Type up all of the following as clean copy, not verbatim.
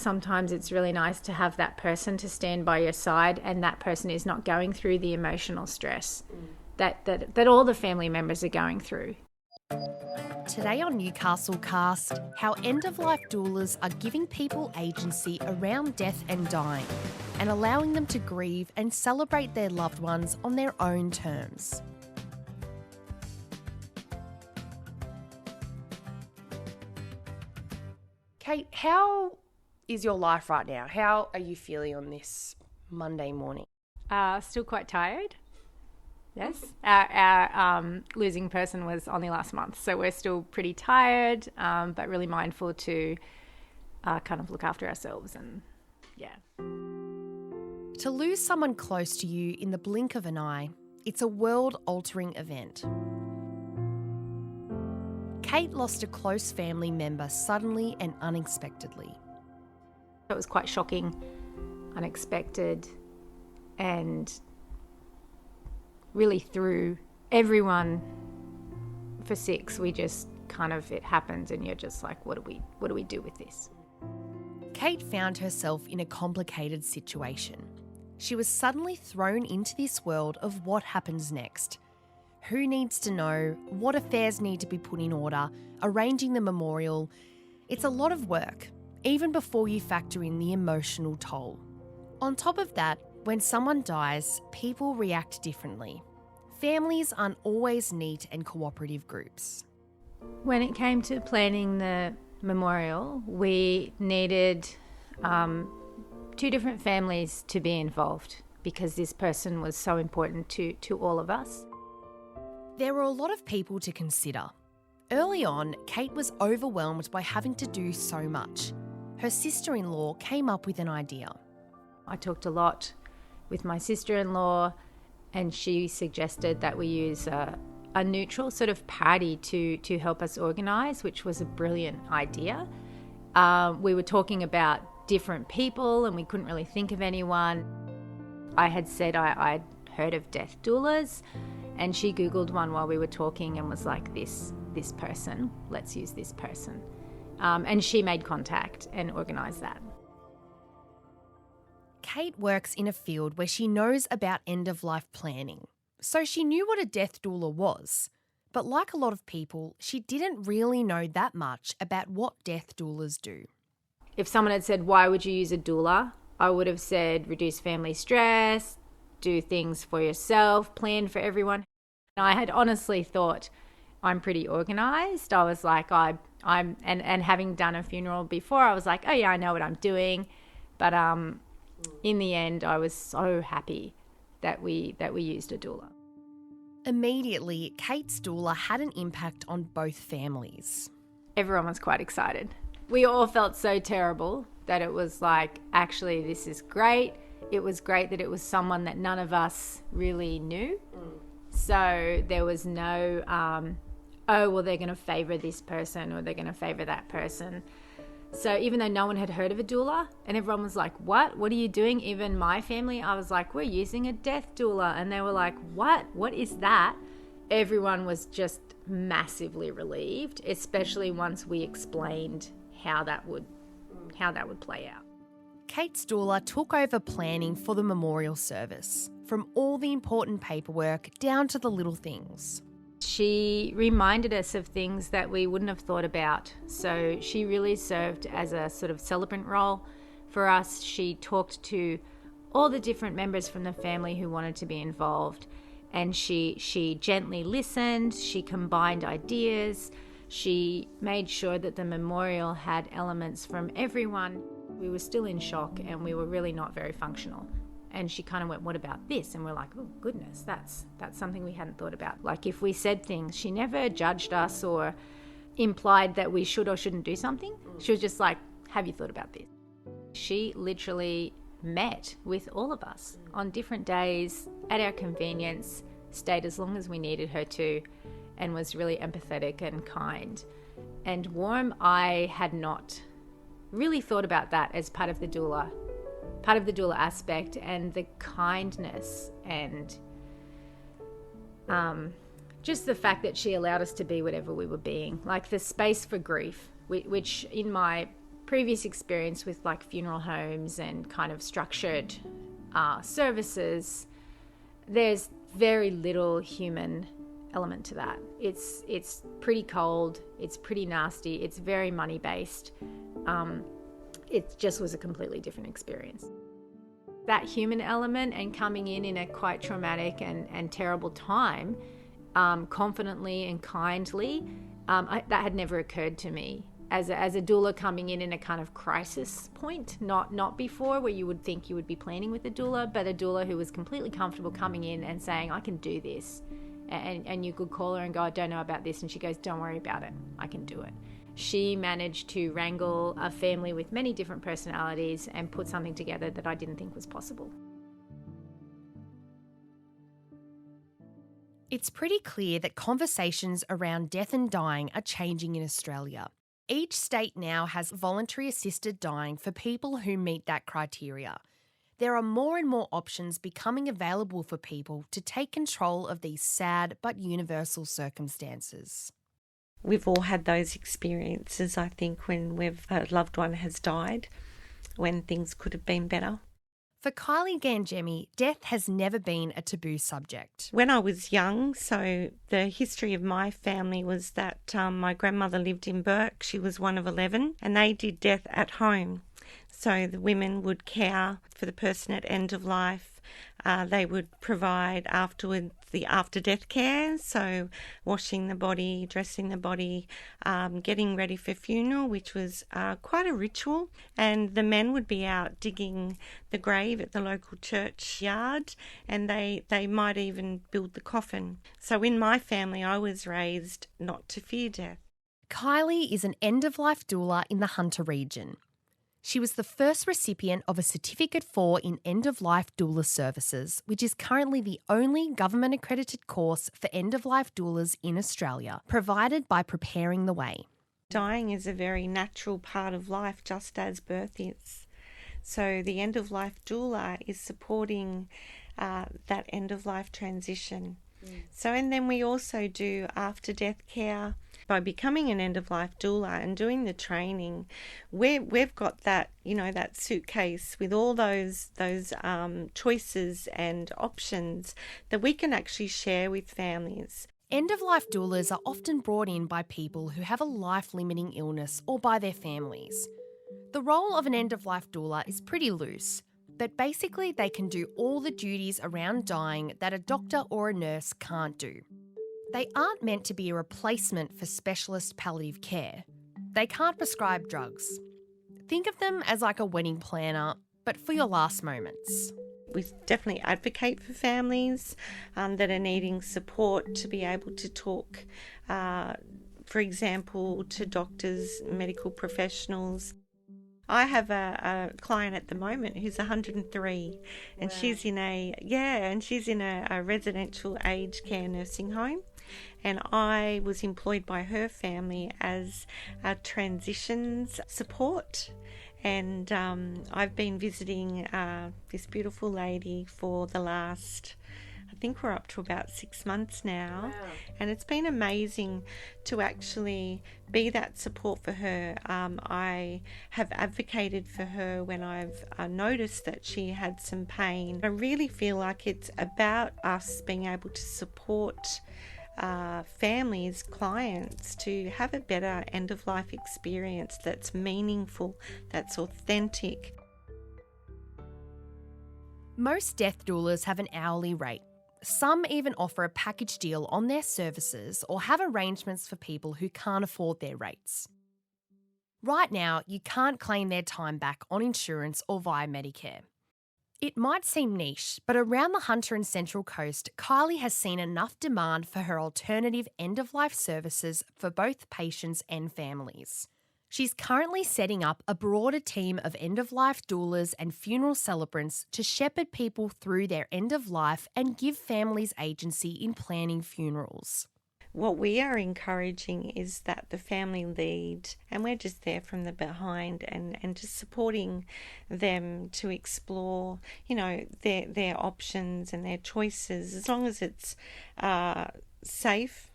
sometimes it's really nice to have that person to stand by your side, and that person is not going through the emotional stress that all the family members are going through. Today on NewcastleCast, how end-of-life doulas are giving people agency around death and dying and allowing them to grieve and celebrate their loved ones on their own terms. Kate, how is your life right now? How are you feeling on this Monday morning? Still quite tired. Yes. Our losing person was only last month, so we're still pretty tired, but really mindful to kind of look after ourselves and, yeah. To lose someone close to you in the blink of an eye, it's a world-altering event. Kate lost a close family member suddenly and unexpectedly. It was quite shocking, unexpected, and really threw everyone for six. We just kind of, it happened and you're just like, what do we do with this? Kate found herself in a complicated situation. She was suddenly thrown into this world of what happens next. Who needs to know? What affairs need to be put in order? Arranging the memorial. It's a lot of work, even before you factor in the emotional toll. On top of that, when someone dies, people react differently. Families aren't always neat and cooperative groups. When it came to planning the memorial, we needed 2 different families to be involved because this person was so important to all of us. There were a lot of people to consider. Early on, Kate was overwhelmed by having to do so much. Her sister-in-law came up with an idea. I talked a lot with my sister-in-law, and she suggested that we use a neutral sort of party to help us organise, which was a brilliant idea. We were talking about different people and we couldn't really think of anyone. I had said I'd heard of death doulas, and she Googled one while we were talking and was like, this person, let's use this person. And she made contact and organised that. Kate works in a field where she knows about end-of-life planning, so she knew what a death doula was. But like a lot of people, she didn't really know that much about what death doulas do. If someone had said, why would you use a doula? I would have said, reduce family stress, do things for yourself, plan for everyone. I had honestly thought I'm pretty organised. I was like, I'm having done a funeral before, I was like, oh yeah, I know what I'm doing. But in the end, I was so happy that we used a doula. Immediately, Kate's doula had an impact on both families. Everyone was quite excited. We all felt so terrible that it was like, actually, this is great. It was great that it was someone that none of us really knew. So there was no, oh, well, they're going to favour this person or they're going to favour that person. So even though no one had heard of a doula and everyone was like, what are you doing? Even my family, I was like, we're using a death doula. And they were like, what is that? Everyone was just massively relieved, especially once we explained how that would play out. Kate's doula took over planning for the memorial service, from all the important paperwork down to the little things. She reminded us of things that we wouldn't have thought about. So she really served as a sort of celebrant role for us. She talked to all the different members from the family who wanted to be involved, and she gently listened, she combined ideas, she made sure that the memorial had elements from everyone. We were still in shock and we were really not very functional. And she kind of went, what about this? And we're like, oh, goodness, that's something we hadn't thought about. Like if we said things, she never judged us or implied that we should or shouldn't do something. She was just like, have you thought about this? She literally met with all of us on different days at our convenience, stayed as long as we needed her to, and was really empathetic and kind and warm. I had not really thought about that as part of the doula aspect, and the kindness and just the fact that she allowed us to be whatever we were being, like the space for grief, which in my previous experience with like funeral homes and kind of structured services, there's very little human element to that. It's pretty cold, it's pretty nasty, it's very money based. It just was a completely different experience. That human element and coming in a quite traumatic and terrible time, confidently and kindly, that had never occurred to me as a doula coming in a kind of crisis point, not before, where you would think you would be planning with a doula, but a doula who was completely comfortable coming in and saying, I can do this. And you could call her and go, I don't know about this. And she goes, don't worry about it. I can do it. She managed to wrangle a family with many different personalities and put something together that I didn't think was possible. It's pretty clear that conversations around death and dying are changing in Australia. Each state now has voluntary assisted dying for people who meet that criteria. There are more and more options becoming available for people to take control of these sad but universal circumstances. We've all had those experiences, I think, when a loved one has died, when things could have been better. For Kylie Gangemi, death has never been a taboo subject. When I was young, so the history of my family was that my grandmother lived in Burke. She was one of 11, and they did death at home. So the women would care for the person at end of life. They would provide afterwards the after-death care, so washing the body, dressing the body, getting ready for funeral, which was quite a ritual. And the men would be out digging the grave at the local churchyard, and they might even build the coffin. So in my family, I was raised not to fear death. Kylie is an end-of-life doula in the Hunter region. She was the first recipient of a Certificate 4 in End-of-Life Doula Services, which is currently the only government-accredited course for end-of-life doulas in Australia, provided by Preparing the Way. Dying is a very natural part of life, just as birth is. So the end-of-life doula is supporting that end-of-life transition. So, and then we also do after-death care. By becoming an end-of-life doula and doing the training, we've got that, that suitcase with all those choices and options that we can actually share with families. End-of-life doulas are often brought in by people who have a life-limiting illness or by their families. The role of an end-of-life doula is pretty loose, but basically they can do all the duties around dying that a doctor or a nurse can't do. They aren't meant to be a replacement for specialist palliative care. They can't prescribe drugs. Think of them as like a wedding planner, but for your last moments. We definitely advocate for families that are needing support to be able to talk, for example, to doctors, medical professionals. I have a client at the moment who's 103, and wow. she's in a residential aged care nursing home. And I was employed by her family as a transitions support. And I've been visiting this beautiful lady for the last, I think we're up to about 6 months now. Wow. And it's been amazing to actually be that support for her. I have advocated for her when I've noticed that she had some pain. I really feel like it's about us being able to support families, clients, to have a better end-of-life experience that's meaningful, that's authentic. Most death doulas have an hourly rate. Some even offer a package deal on their services or have arrangements for people who can't afford their rates. Right now, you can't claim their time back on insurance or via Medicare. It might seem niche, but around the Hunter and Central Coast, Kylie has seen enough demand for her alternative end-of-life services for both patients and families. She's currently setting up a broader team of end-of-life doulas and funeral celebrants to shepherd people through their end of life and give families agency in planning funerals. What we are encouraging is that the family lead, and we're just there from the behind and just supporting them to explore, their options and their choices, as long as it's safe,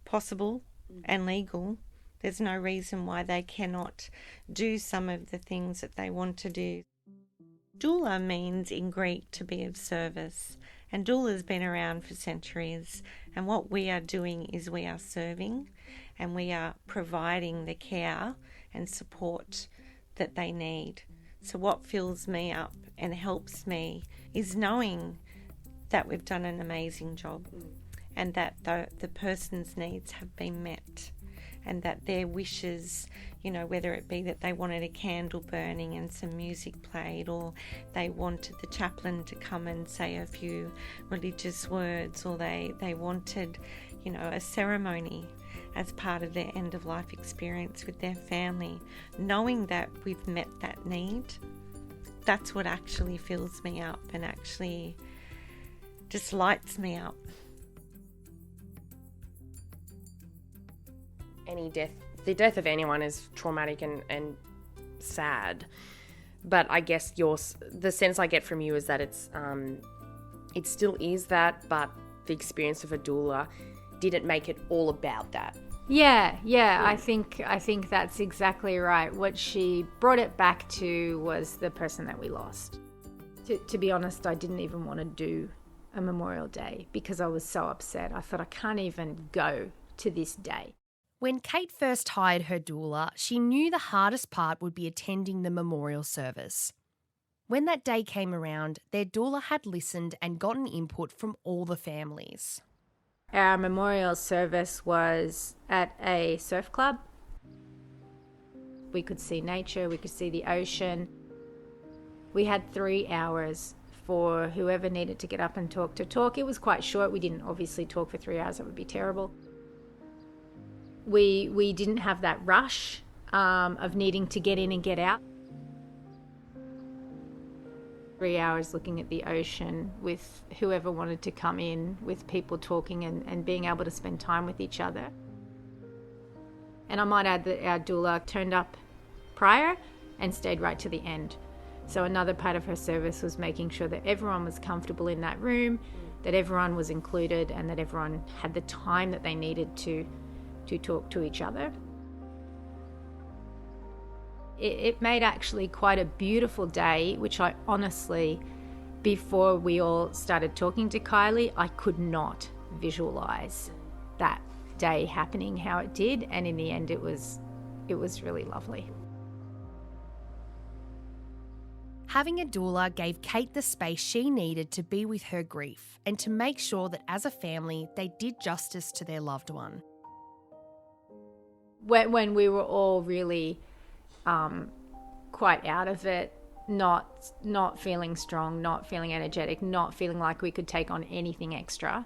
possible and legal. There's no reason why they cannot do some of the things that they want to do. Doula means in Greek to be of service, and doula's been around for centuries, and what we are doing is we are serving and we are providing the care and support that they need. So what fills me up and helps me is knowing that we've done an amazing job and that the person's needs have been met, and that their wishes, whether it be that they wanted a candle burning and some music played, or they wanted the chaplain to come and say a few religious words, or they wanted, a ceremony as part of their end-of-life experience with their family. Knowing that we've met that need, that's what actually fills me up and actually just lights me up. The death of anyone is traumatic and sad, but I guess the sense I get from you is that it still is that, but the experience of a doula didn't make it all about that. Yeah. I think that's exactly right. What she brought it back to was the person that we lost. To be honest, I didn't even want to do a Memorial Day because I was so upset. I thought I can't even go to this day. When Kate first hired her doula, she knew the hardest part would be attending the memorial service. When that day came around, their doula had listened and gotten input from all the families. Our memorial service was at a surf club. We could see nature, we could see the ocean. We had 3 hours for whoever needed to get up and talk to talk. It was quite short. We didn't obviously talk for 3 hours. That would be terrible. We didn't have that rush of needing to get in and get out. 3 hours looking at the ocean with whoever wanted to come in, with people talking and being able to spend time with each other. And I might add that our doula turned up prior and stayed right to the end. So another part of her service was making sure that everyone was comfortable in that room, that everyone was included, and that everyone had the time that they needed to talk to each other. It made actually quite a beautiful day, which I honestly, before we all started talking to Kylie, I could not visualize that day happening how it did, and in the end it was really lovely. Having a doula gave Kate the space she needed to be with her grief and to make sure that as a family they did justice to their loved one. When we were all really quite out of it, not feeling strong, not feeling energetic, not feeling like we could take on anything extra,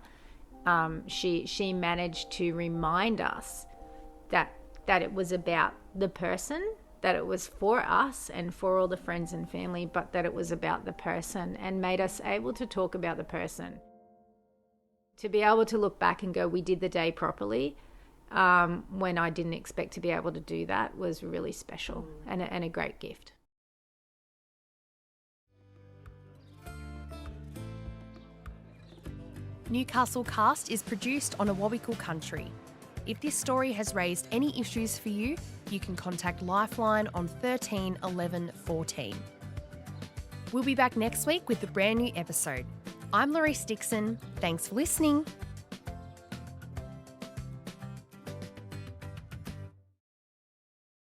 she managed to remind us that it was about the person, that it was for us and for all the friends and family, but that it was about the person, and made us able to talk about the person. To be able to look back and go, we did the day properly, when I didn't expect to be able to do that, was really special and a great gift. NewcastleCast is produced on Awabakal country. If this story has raised any issues for you, you can contact Lifeline on 13 11 14. We'll be back next week with a brand new episode. I'm Laurise Dickson. Thanks for listening.